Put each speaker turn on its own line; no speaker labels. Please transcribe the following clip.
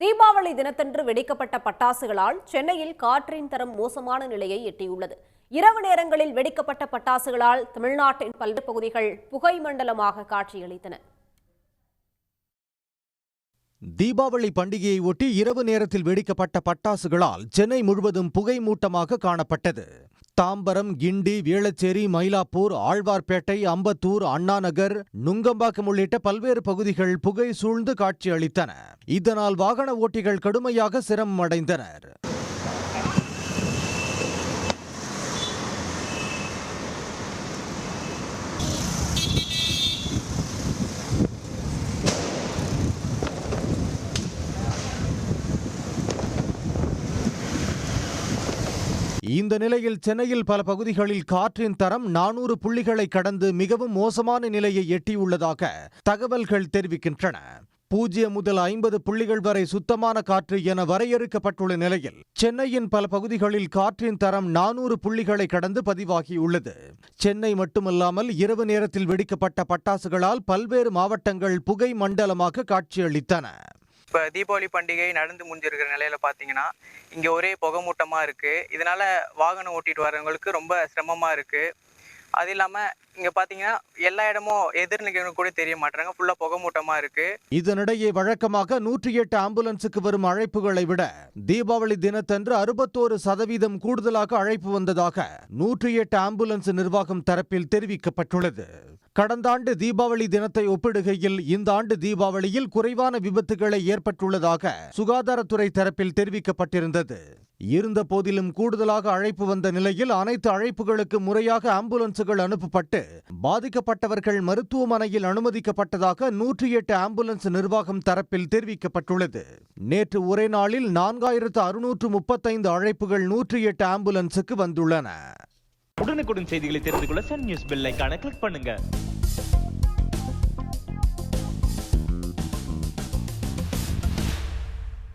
தீபாவளி தினத்தன்று வெடிக்கப்பட்ட பட்டாசுகளால் சென்னையில் காற்றின் தரம் மோசமான நிலையை எட்டியுள்ளது. இரவு நேரங்களில் வெடிக்கப்பட்ட பட்டாசுகளால் தமிழ்நாட்டின் பல்வேறு பகுதிகள் புகை மண்டலமாக காட்சியளித்தன.
தீபாவளி பண்டிகையை ஒட்டி இரவு நேரத்தில் வெடிக்கப்பட்ட பட்டாசுகளால் சென்னை முழுவதும் புகை மூட்டமாக காணப்பட்டது. தாம்பரம், கிண்டி, வேளச்சேரி, மயிலாப்பூர், ஆழ்வார்பேட்டை, அம்பத்தூர், அண்ணாநகர், நுங்கம்பாக்கம் உள்ளிட்ட பல்வேறு பகுதிகள் புகை சூழ்ந்து காட்சியளித்தன. இதனால் வாகன ஓட்டிகள் கடுமையாக சிரமம் அடைந்தனர். இந்த நிலையில் சென்னையில் பல பகுதிகளில் காற்றின் தரம் 400 புள்ளிகளை கடந்து மிகவும் மோசமான நிலையை எட்டியுள்ளதாக தகவல்கள் தெரிவிக்கின்றன. 0 முதல் 50 புள்ளிகள் வரை சுத்தமான காற்று என வரையறுக்கப்பட்டுள்ள நிலையில் சென்னையின் பல பகுதிகளில் காற்றின் தரம் 400 புள்ளிகளை கடந்து பதிவாகியுள்ளது. சென்னை மட்டுமல்லாமல் இரவு நேரத்தில் வெடிக்கப்பட்ட பட்டாசுகளால் பல்வேறு மாவட்டங்கள் புகை மண்டலமாக காட்சியளித்தன.
இப்போ தீபாவளி பண்டிகை நடந்து முடிஞ்சிருக்கிற நிலையில் பார்த்தீங்கன்னா இங்கே ஒரே புகைமூட்டமாக இருக்குது. இதனால் வாகனம் ஓட்டிகிட்டு வரவங்களுக்கு ரொம்ப சிரமமாக இருக்குது. அது இல்லாமல் இங்கே பார்த்தீங்கன்னா எல்லா இடமும் எதிர்நிலைகளும் கூட தெரிய மாட்டாங்க, ஃபுல்லாக புகைமூட்டமாக இருக்குது.
இதனிடையே வழக்கமாக 108 ஆம்புலன்ஸுக்கு வரும் அழைப்புகளை விட தீபாவளி தினத்தன்று 61% கூடுதலாக அழைப்பு வந்ததாக 108 ஆம்புலன்ஸ் நிர்வாகம் தரப்பில் தெரிவிக்கப்பட்டுள்ளது. கடந்த ஆண்டு தீபாவளி தினத்தை ஒப்பிடுகையில் இந்த ஆண்டு தீபாவளியில் குறைவான விபத்துகளை ஏற்பட்டுள்ளதாக சுகாதாரத்துறை தரப்பில் தெரிவிக்கப்பட்டிருந்தது. இருந்த போதிலும் கூடுதலாக அழைப்பு வந்த நிலையில் அனைத்து அழைப்புகளுக்கு முறையாக ஆம்புலன்ஸுகள் அனுப்பப்பட்டு பாதிக்கப்பட்டவர்கள் மருத்துவமனையில் அனுமதிக்கப்பட்டதாக 108 ஆம்புலன்ஸ் நிர்வாகம் தரப்பில் தெரிவிக்கப்பட்டுள்ளது. நேற்று ஒரே நாளில் 4635 அழைப்புகள் 108 ஆம்புலன்ஸுக்கு வந்துள்ளன.
உடனுக்குடன் செய்திகளை தெரிந்து கொள்ள சன் நியூஸ் பெல் ஐகானை கிளிக் பண்ணுங்க.